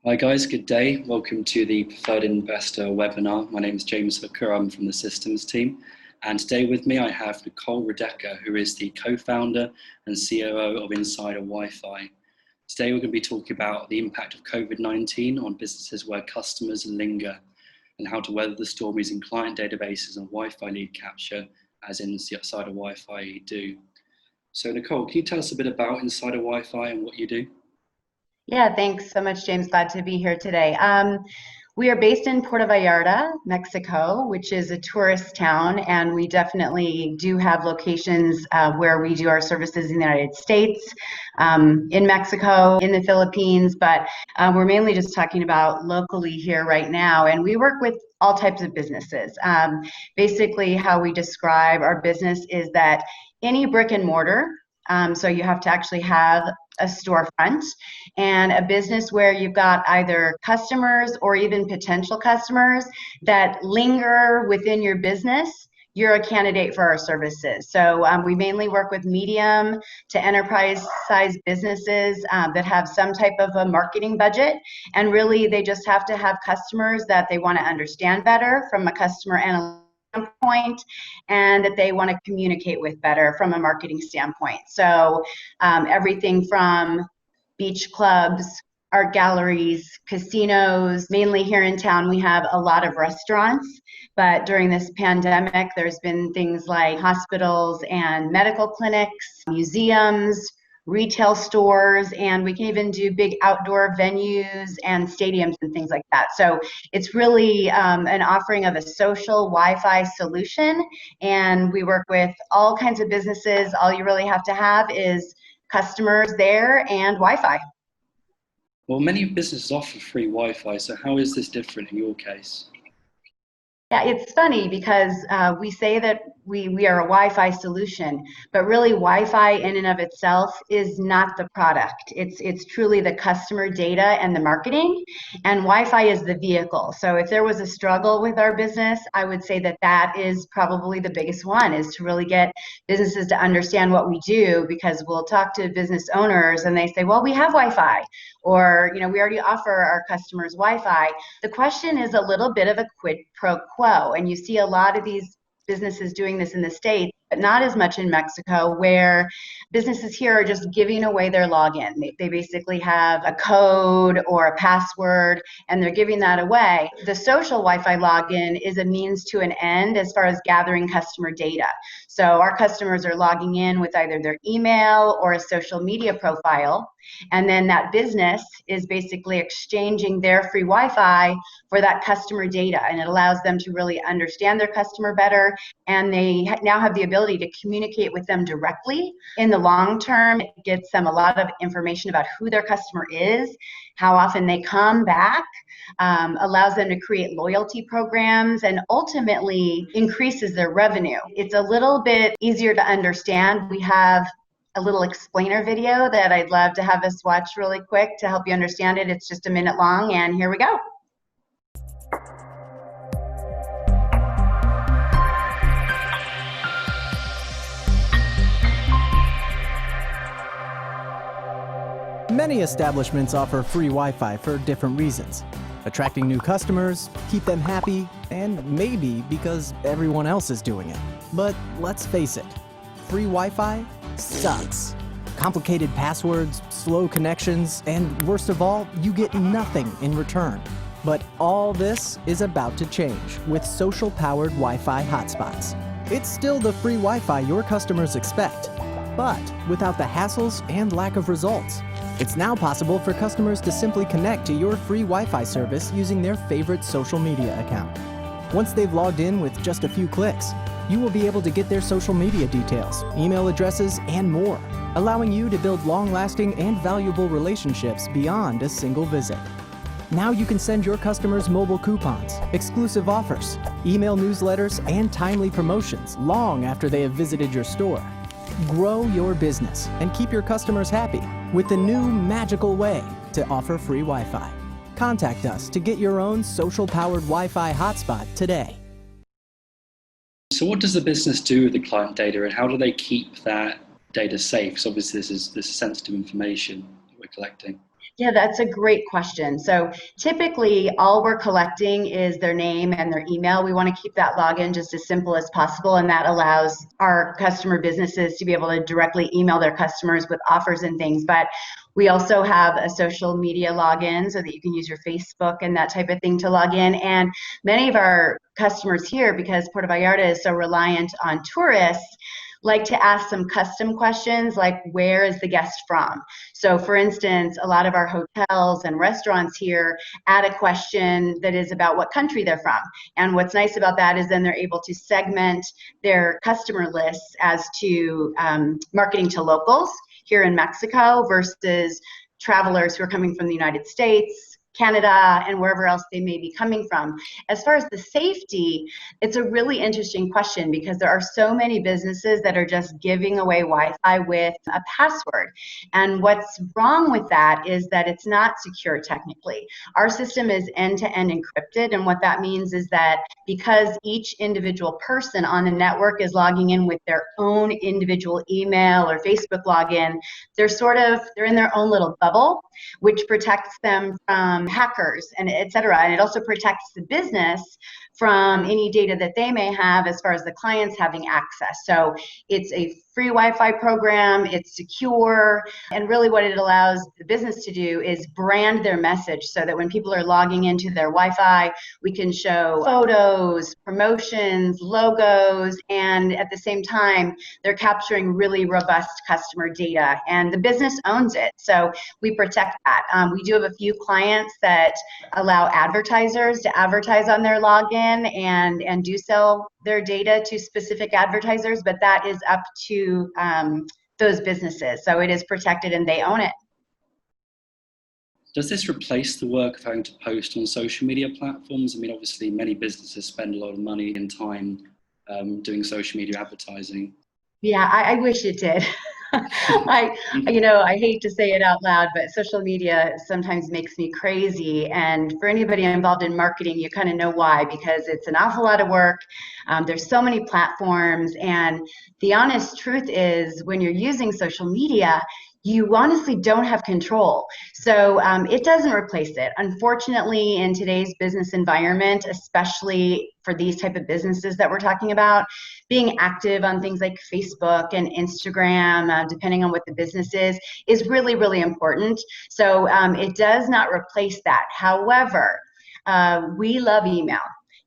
Hi guys, good day. Welcome to the Preferred Investor webinar. My name is James Hooker, I'm from the systems team. And today with me I have Nicole Rodekuhr, who is the co-founder and COO of InsiderWiFi. Today we're going to be talking about the impact of COVID-19 on businesses where customers linger and how to weather the storm using client databases and Wi-Fi lead capture as InsiderWiFi do. So Nicole, can you tell us a bit about InsiderWiFi and what you do? Yeah, thanks so much, James. Glad to be here today. We are based in Puerto Vallarta, Mexico, which is a tourist town, and we definitely do have locations where we do our services in the United States, in Mexico, in the Philippines, but we're mainly just talking about locally here right now, and we work with all types of businesses. Basically, how we describe our business is that any brick and mortar, so you have to actually have a storefront and a business where you've got either customers or even potential customers that linger within your business, you're a candidate for our services. So we mainly work with medium to enterprise size businesses that have some type of a marketing budget, and really they just have to have customers that they want to understand better from a customer analytics standpoint, and that they want to communicate with better from a marketing standpoint. So everything from beach clubs, art galleries, casinos. Mainly here in town we have a lot of restaurants, but during this pandemic there's been things like hospitals and medical clinics, museums, retail stores, and we can even do big outdoor venues and stadiums and things like that. So it's really an offering of a social Wi-Fi solution, and we work with all kinds of businesses. All you really have to have is customers there and Wi-Fi. Well, many businesses offer free Wi-Fi, so how is this different in your case? Yeah, it's funny because we say that we are a Wi-Fi solution, but really Wi-Fi in and of itself is not the product. It's truly the customer data and the marketing, and Wi-Fi is the vehicle. So if there was a struggle with our business, I would say that that is probably the biggest one, is to really get businesses to understand what we do, because we'll talk to business owners and they say, well, we have Wi-Fi, or we already offer our customers Wi-Fi. The question is a little bit of a quid pro quo, and you see a lot of these businesses doing this in the States, but not as much in Mexico, where businesses here are just giving away their login. They basically have a code or a password, and they're giving that away. The social Wi-Fi login is a means to an end as far as gathering customer data. So our customers are logging in with either their email or a social media profile, and then that business is basically exchanging their free Wi-Fi for that customer data, and it allows them to really understand their customer better, and they now have the ability to communicate with them directly. In the long term, it gets them a lot of information about who their customer is, how often they come back, allows them to create loyalty programs, and ultimately increases their revenue. It's a little bit easier to understand. We have a little explainer video that I'd love to have us watch really quick to help you understand it. It's just a minute long, and here we go. Many establishments offer free Wi-Fi for different reasons. Attracting new customers, keep them happy, and maybe because everyone else is doing it. But let's face it, free Wi-Fi sucks. Complicated passwords, slow connections, and worst of all, you get nothing in return. But all this is about to change with social-powered Wi-Fi hotspots. It's still the free Wi-Fi your customers expect, but without the hassles and lack of results. It's now possible for customers to simply connect to your free Wi-Fi service using their favorite social media account. Once they've logged in with just a few clicks, you will be able to get their social media details, email addresses, and more, allowing you to build long-lasting and valuable relationships beyond a single visit. Now you can send your customers mobile coupons, exclusive offers, email newsletters, and timely promotions long after they have visited your store. Grow your business and keep your customers happy with the new magical way to offer free Wi-Fi. Contact us to get your own social-powered Wi-Fi hotspot today. So what does the business do with the client data, and how do they keep that data safe? So obviously this is sensitive information we're collecting. Yeah, that's a great question. So typically all we're collecting is their name and their email. We want to keep that login just as simple as possible, and that allows our customer businesses to be able to directly email their customers with offers and things. But we also have a social media login so that you can use your Facebook and that type of thing to log in. And many of our customers here, because Puerto Vallarta is so reliant on tourists, like to ask some custom questions like, where is the guest from? So for instance, a lot of our hotels and restaurants here add a question that is about what country they're from. And what's nice about that is then they're able to segment their customer lists as to marketing to locals here in Mexico versus travelers who are coming from the United States, Canada, and wherever else they may be coming from. As far as the safety, it's a really interesting question because there are so many businesses that are just giving away Wi-Fi with a password. And what's wrong with that is that it's not secure technically. Our system is end-to-end encrypted, and what that means is that because each individual person on the network is logging in with their own individual email or Facebook login, they're in their own little bubble, which protects them from hackers and et cetera. And it also protects the business from any data that they may have as far as the clients having access. So it's a free Wi-Fi program, it's secure, and really what it allows the business to do is brand their message so that when people are logging into their Wi-Fi, we can show photos, promotions, logos, and at the same time, they're capturing really robust customer data, and the business owns it. So we protect that. We do have a few clients that allow advertisers to advertise on their login and do sell their data to specific advertisers, but that is up to those businesses. So it is protected and they own it. Does this replace the work of having to post on social media platforms? I mean, obviously many businesses spend a lot of money and time doing social media advertising. Yeah, I wish it did. I hate to say it out loud, but social media sometimes makes me crazy. And for anybody involved in marketing, you kind of know why, because it's an awful lot of work. There's so many platforms. And the honest truth is when you're using social media, you honestly don't have control. So it doesn't replace it. Unfortunately, in today's business environment, especially for these type of businesses that we're talking about, being active on things like Facebook and Instagram, depending on what the business is really, really important. So it does not replace that. However, we love email.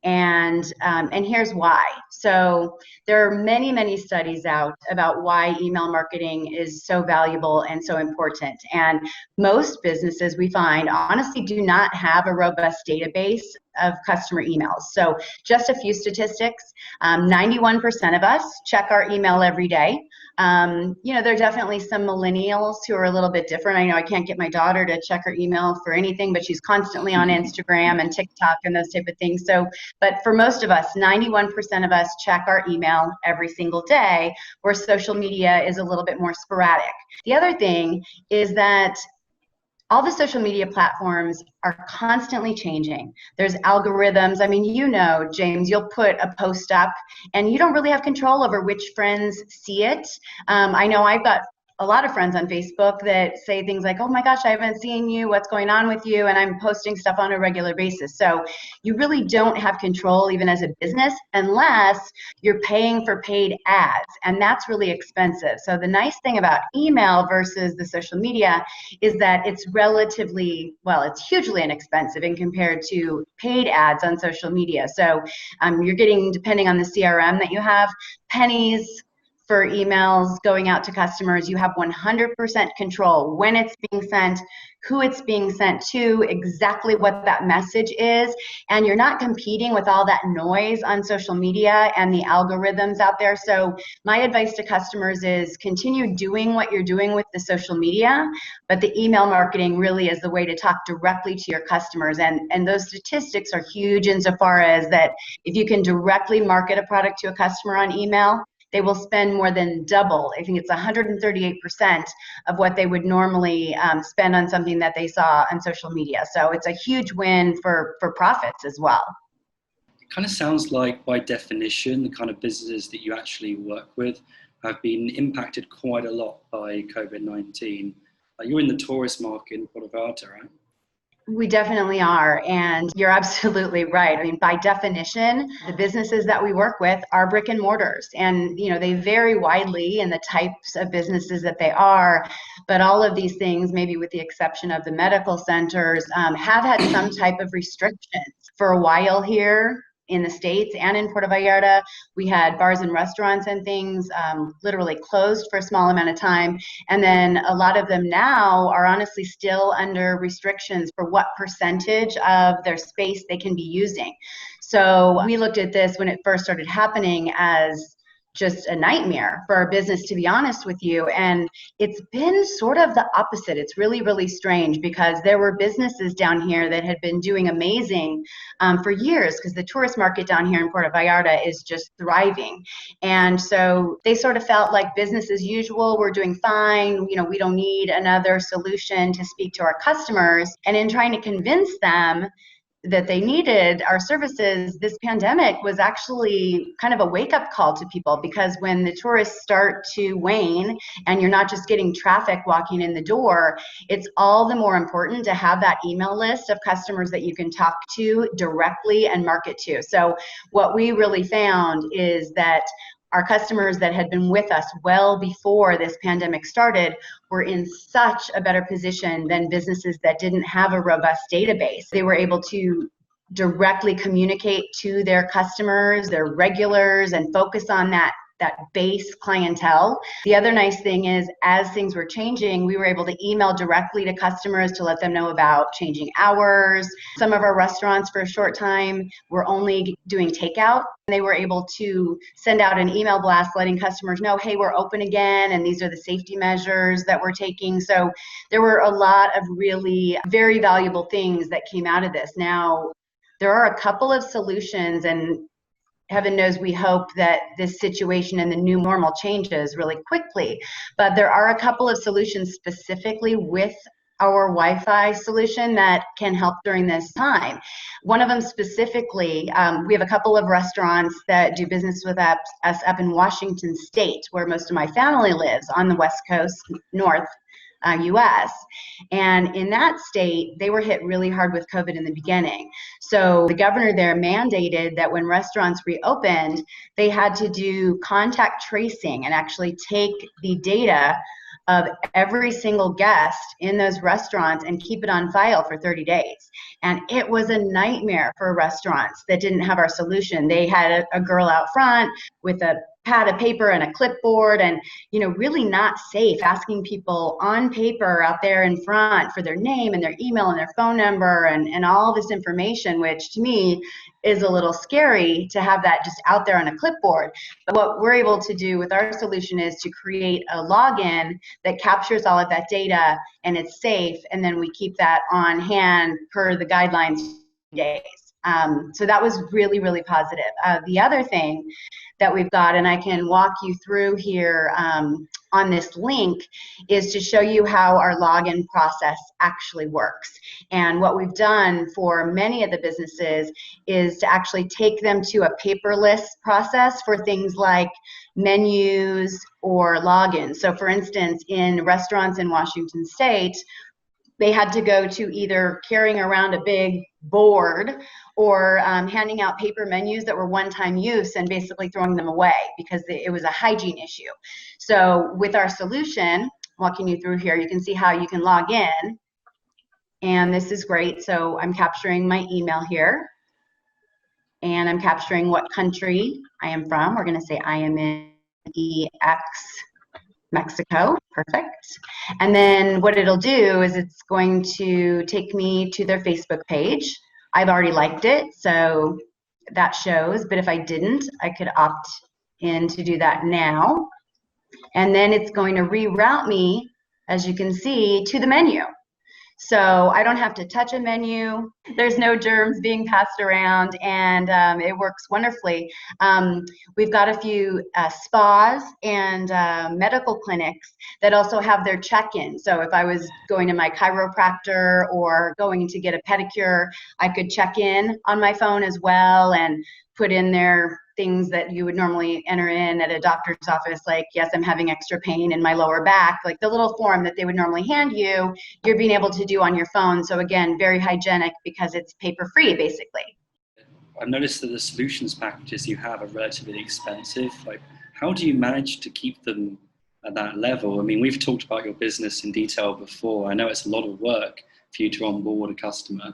And here's why. So there are many, many studies out about why email marketing is so valuable and so important. And most businesses we find honestly do not have a robust database of customer emails. So just a few statistics, 91% of us check our email every day. There are definitely some millennials who are a little bit different. I know I can't get my daughter to check her email for anything, but she's constantly on Instagram and TikTok and those type of things. So, but for most of us, 91% of us check our email every single day, where social media is a little bit more sporadic. The other thing is that all the social media platforms are constantly changing. There's algorithms. I mean, James, you'll put a post up and you don't really have control over which friends see it. I know I've got a lot of friends on Facebook that say things like, oh my gosh, I haven't seen you, what's going on with you? And I'm posting stuff on a regular basis. So you really don't have control even as a business unless you're paying for paid ads, and that's really expensive. So the nice thing about email versus the social media is that it's it's hugely inexpensive in compared to paid ads on social media. So you're getting, depending on the CRM that you have, pennies for emails going out to customers. You have 100% control when it's being sent, who it's being sent to, exactly what that message is, and you're not competing with all that noise on social media and the algorithms out there. So my advice to customers is continue doing what you're doing with the social media, but the email marketing really is the way to talk directly to your customers. And those statistics are huge insofar as that if you can directly market a product to a customer on email, they will spend more than double. I think it's 138% of what they would normally spend on something that they saw on social media. So it's a huge win for profits as well. It kind of sounds like, by definition, the kind of businesses that you actually work with have been impacted quite a lot by COVID-19. You're in the tourist market in Puerto Vallarta, right? We definitely are. And you're absolutely right. I mean, by definition, the businesses that we work with are brick and mortars. And, they vary widely in the types of businesses that they are. But all of these things, maybe with the exception of the medical centers, have had some type of restrictions. For a while here in the States and in Puerto Vallarta, we had bars and restaurants and things literally closed for a small amount of time. And then a lot of them now are honestly still under restrictions for what percentage of their space they can be using. So we looked at this when it first started happening as just a nightmare for our business, to be honest with you. And it's been sort of the opposite. It's really, really strange because there were businesses down here that had been doing amazing for years, because the tourist market down here in Puerto Vallarta is just thriving. And so they sort of felt like business as usual, we're doing fine. We don't need another solution to speak to our customers. And in trying to convince them that they needed our services, this pandemic was actually kind of a wake-up call to people, because when the tourists start to wane and you're not just getting traffic walking in the door, it's all the more important to have that email list of customers that you can talk to directly and market to. So what we really found is that our customers that had been with us well before this pandemic started were in such a better position than businesses that didn't have a robust database. They were able to directly communicate to their customers, their regulars, and focus on that base clientele. The other nice thing is, as things were changing, we were able to email directly to customers to let them know about changing hours. Some of our restaurants for a short time were only doing takeout. They were able to send out an email blast letting customers know, hey, we're open again, and these are the safety measures that we're taking. So there were a lot of really very valuable things that came out of this. Now, there are a couple of solutions, and heaven knows we hope that this situation and the new normal changes really quickly. But there are a couple of solutions specifically with our Wi-Fi solution that can help during this time. One of them specifically, we have a couple of restaurants that do business with us up in Washington State, where most of my family lives, on the West Coast, north US. And in that state, they were hit really hard with COVID in the beginning. So the governor there mandated that when restaurants reopened, they had to do contact tracing and actually take the data of every single guest in those restaurants and keep it on file for 30 days. And it was a nightmare for restaurants that didn't have our solution. They had a girl out front with a pad of paper and a clipboard, and really not safe, asking people on paper out there in front for their name and their email and their phone number and all this information, which to me is a little scary to have that just out there on a clipboard. But what we're able to do with our solution is to create a login that captures all of that data, and it's safe, and then we keep that on hand per the guidelines days. So that was really, really positive. The other thing that we've got, and I can walk you through here on this link, is to show you how our login process actually works. And what we've done for many of the businesses is to actually take them to a paperless process for things like menus or logins. So for instance, in restaurants in Washington State, they had to go to either carrying around a big board or handing out paper menus that were one-time use and basically throwing them away because it was a hygiene issue. So with our solution, walking you through here, you can see how you can log in. And this is great. So I'm capturing my email here. And I'm capturing what country I am from. We're going to say I am in EX Mexico. Perfect. And then what it'll do is it's going to take me to their Facebook page. I've already liked it, so that shows. But if I didn't, I could opt in to do that now. And then it's going to reroute me, as you can see, to the menu. So I don't have to touch a menu. There's no germs being passed around, and it works wonderfully. We've got a few spas and medical clinics that also have their check-in. So if I was going to my chiropractor or going to get a pedicure, I could check in on my phone as well and put in their things that you would normally enter in at a doctor's office, like, yes, I'm having extra pain in my lower back, like the little form that they would normally hand you, you're being able to do on your phone. So again, very hygienic because it's paper-free, basically. I've noticed that the solutions packages you have are relatively expensive. Like, how do you manage to keep them at that level? I mean, we've talked about your business in detail before. I know it's a lot of work for you to onboard a customer.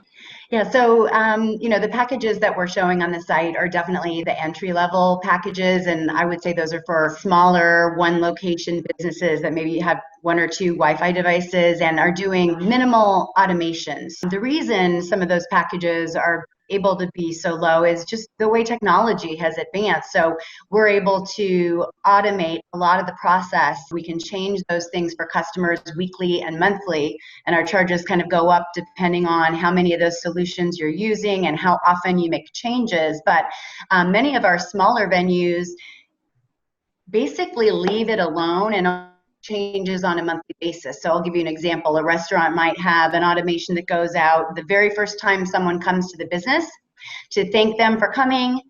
Yeah, so the packages that we're showing on the site are definitely the entry-level packages, and I would say those are for smaller one-location businesses that maybe have 1 or 2 Wi-Fi devices and are doing minimal automations. The reason some of those packages are able to be so low is just the way technology has advanced. So we're able to automate a lot of the process. We can change those things for customers weekly and monthly, and our charges kind of go up depending on how many of those solutions you're using and how often you make changes. But many of our smaller venues basically leave it alone and changes on a monthly basis. So I'll give you an example. A restaurant might have an automation that goes out the very first time someone comes to the business to thank them for coming,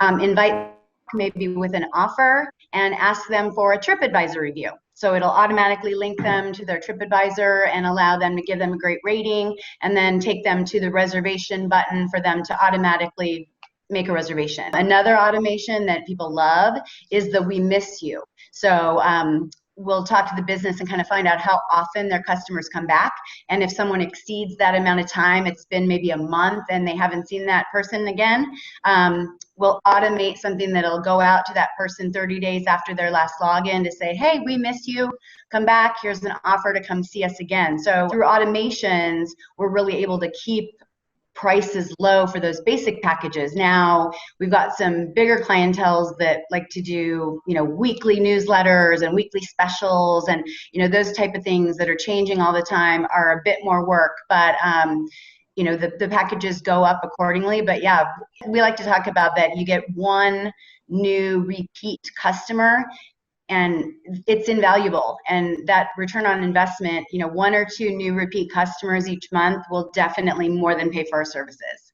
invite maybe with an offer, and ask them for a TripAdvisor review. So it'll automatically link them to their TripAdvisor and allow them to give them a great rating, and then take them to the reservation button for them to automatically make a reservation. Another automation that people love is the "we miss you." So we'll talk to the business and kind of find out how often their customers come back. And if someone exceeds that amount of time, it's been maybe a month and they haven't seen that person again, we'll automate something that'll go out to that person 30 days after their last login to say, hey, we miss you, come back, here's an offer to come see us again. So through automations, we're really able to keep prices low for those basic packages. Now we've got some bigger clienteles that like to do, weekly newsletters and weekly specials, and those type of things that are changing all the time are a bit more work, but the packages go up accordingly. But yeah, we like to talk about that. You get one new repeat customer and it's invaluable, and that return on investment, 1 or 2 new repeat customers each month will definitely more than pay for our services.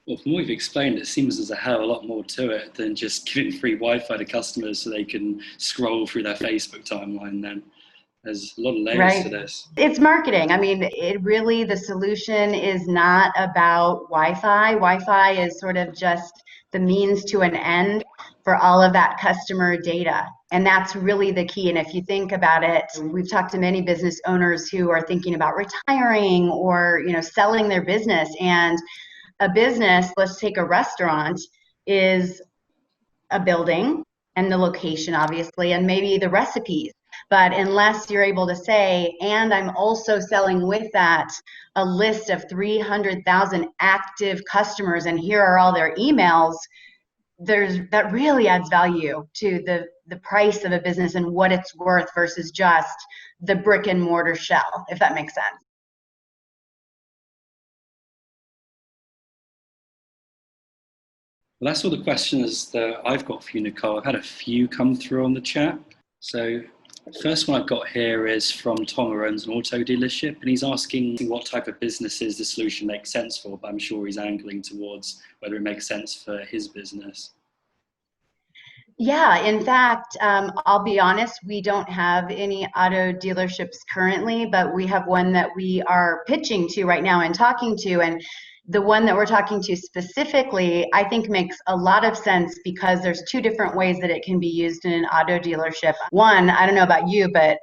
Well, from what you've explained, it seems there's a hell of a lot more to it than just giving free Wi-Fi to customers so they can scroll through their Facebook timeline. Then there's a lot of layers to this. It's marketing. I mean, the solution is not about Wi-Fi. Wi-Fi is sort of just the means to an end for all of that customer data. And that's really the key. And if you think about it, we've talked to many business owners who are thinking about retiring or, selling their business. And a business, let's take a restaurant, is a building and the location, obviously, and maybe the recipes. But unless you're able to say, and I'm also selling with that a list of 300,000 active customers, and here are all their emails, that really adds value to the price of a business and what it's worth versus just the brick and mortar shell, if that makes sense. Well, that's all the questions that I've got for you, Nicole. I've had a few come through on the chat. So the first one I've got here is from Tom, who owns an auto dealership, and he's asking what type of businesses the solution makes sense for, but I'm sure he's angling towards whether it makes sense for his business. Yeah, in fact, I'll be honest, we don't have any auto dealerships currently, but we have one that we are pitching to right now and talking to. And the one that we're talking to specifically, I think makes a lot of sense because there's 2 different ways that it can be used in an auto dealership. One, I don't know about you, but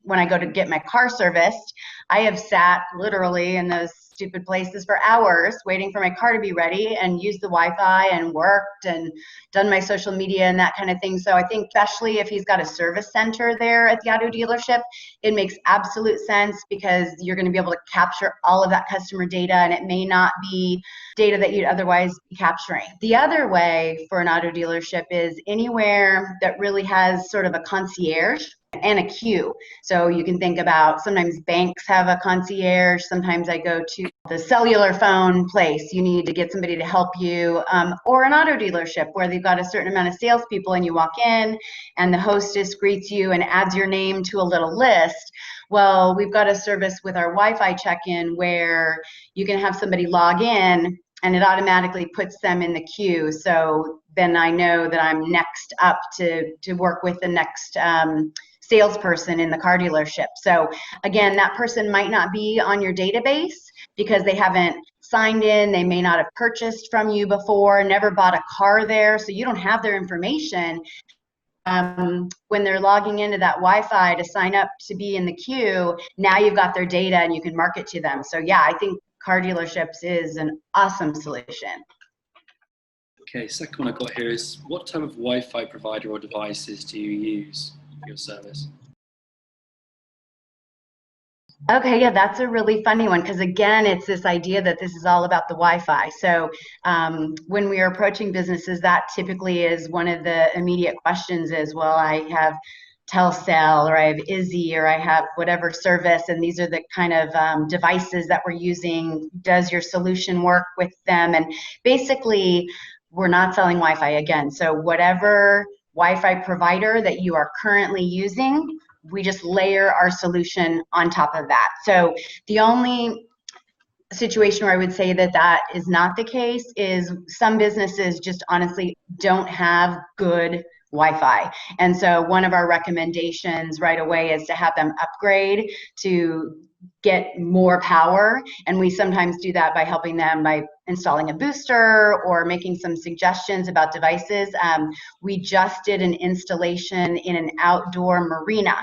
when I go to get my car serviced, I have sat literally in those stupid places for hours waiting for my car to be ready and used the Wi-Fi and worked and done my social media and that kind of thing. So I think especially if he's got a service center there at the auto dealership, it makes absolute sense because you're going to be able to capture all of that customer data, and it may not be data that you'd otherwise be capturing. The other way for an auto dealership is anywhere that really has sort of a concierge and a queue. So you can think about, sometimes banks have a concierge, sometimes I go to the cellular phone place, you need to get somebody to help you, or an auto dealership where they've got a certain amount of salespeople and you walk in and the hostess greets you and adds your name to a little list. Well, we've got a service with our Wi-Fi check-in where you can have somebody log in and it automatically puts them in the queue. So then I know that I'm next up to work with the next salesperson in the car dealership. So again, that person might not be on your database because they haven't signed in, they may not have purchased from you before, never bought a car there, so you don't have their information. When they're logging into that Wi-Fi to sign up to be in the queue, now you've got their data and you can market to them. So yeah, I think car dealerships is an awesome solution. Okay, second one I've got here is, what type of Wi-Fi provider or devices do you use for your service? Okay, yeah, that's a really funny one because again, it's this idea that this is all about the Wi-Fi. So when we are approaching businesses, that typically is one of the immediate questions is, well, I have Telcel or I have Izzy or I have whatever service, and these are the kind of devices that we're using. Does your solution work with them? And basically, we're not selling Wi-Fi again. So whatever Wi-Fi provider that you are currently using, we just layer our solution on top of that. So the only situation where I would say that that is not the case is some businesses just honestly don't have good Wi-Fi. And so one of our recommendations right away is to have them upgrade to get more power. And we sometimes do that by helping them by installing a booster or making some suggestions about devices. We just did an installation in an outdoor marina.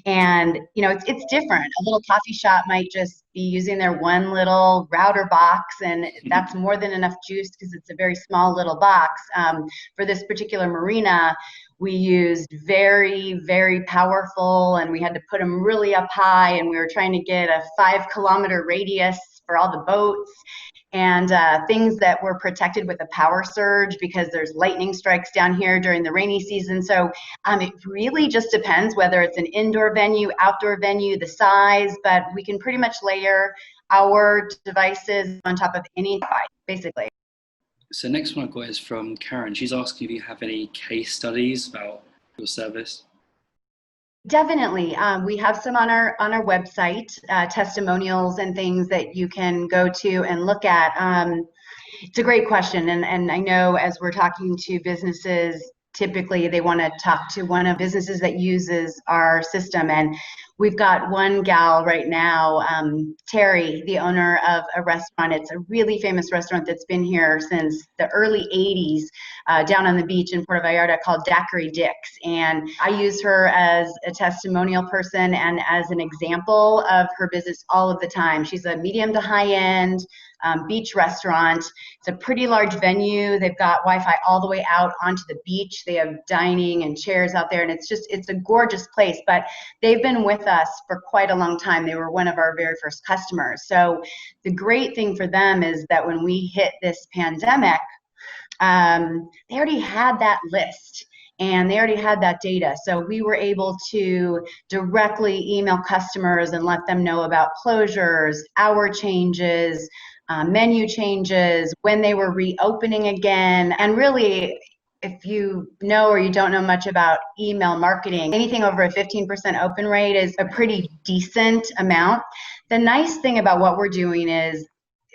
And you know, it's different. A little coffee shop might just be using their one little router box, and that's more than enough juice because it's a very small little box. For this particular marina, we used very, very powerful, and we had to put them really up high, and we were trying to get a 5-kilometer radius for all the boats, and things that were protected with a power surge because there's lightning strikes down here during the rainy season. So it really just depends whether it's an indoor venue, outdoor venue, the size, but we can pretty much layer our devices on top of any device, basically. So next one I've got is from Karen. She's asking if you have any case studies about your service. Definitely. We have some on our website, testimonials and things that you can go to and look at. It's a great question. And I know as we're talking to businesses, typically they want to talk to one of businesses that uses our system. And we've got one gal right now, Terry, the owner of a restaurant. It's a really famous restaurant that's been here since the early 80s down on the beach in Puerto Vallarta called Daiquiri Dick's. And I use her as a testimonial person and as an example of her business all of the time. She's a medium to high end beach restaurant. It's a pretty large venue. They've got Wi-Fi all the way out onto the beach. They have dining and chairs out there, and it's a gorgeous place. But they've been with us for quite a long time. They were one of our very first customers. So the great thing for them is that when we hit this pandemic, they already had that list. And they already had that data. So we were able to directly email customers and let them know about closures, hour changes, menu changes, when they were reopening again. And really, if you know or you don't know much about email marketing, anything over a 15% open rate is a pretty decent amount. The nice thing about what we're doing is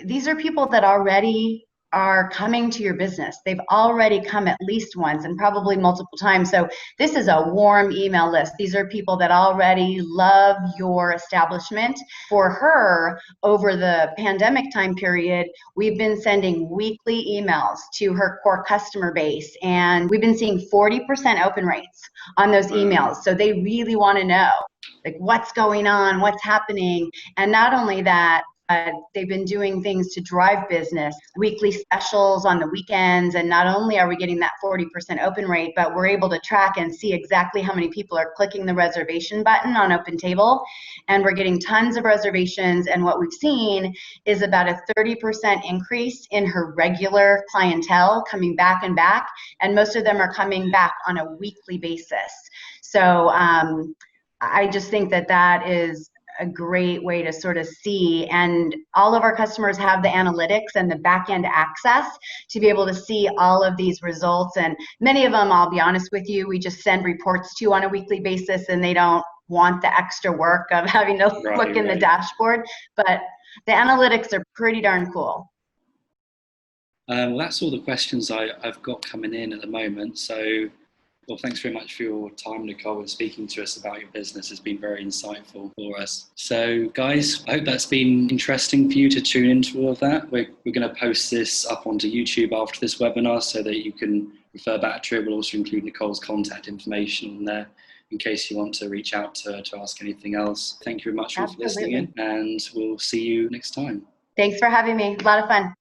these are people that already are coming to your business. They've already come at least once and probably multiple times. So this is a warm email list. These are people that already love your establishment. For her, over the pandemic time period, we've been sending weekly emails to her core customer base, and we've been seeing 40% open rates on those emails. So they really want to know, like, what's going on, what's happening. And not only that, they've been doing things to drive business, weekly specials on the weekends, and not only are we getting that 40% open rate, but we're able to track and see exactly how many people are clicking the reservation button on Open Table, and we're getting tons of reservations. And what we've seen is about a 30% increase in her regular clientele coming back and back, and most of them are coming back on a weekly basis. So I just think that that is a great way to sort of see, and all of our customers have the analytics and the back-end access to be able to see all of these results. And many of them, I'll be honest with you, we just send reports to on a weekly basis, and they don't want the extra work of having to look in the dashboard. But the analytics are pretty darn cool. Well, that's all the questions I've got coming in at the moment. So, well, thanks very much for your time, Nicole, and speaking to us about your business. Has been very insightful for us. So, guys, I hope that's been interesting for you to tune into all of that. We're going to post this up onto YouTube after this webinar so that you can refer back to it. We'll also include Nicole's contact information in there in case you want to reach out to ask anything else. Thank you very much for listening in, and we'll see you next time. Thanks for having me. A lot of fun.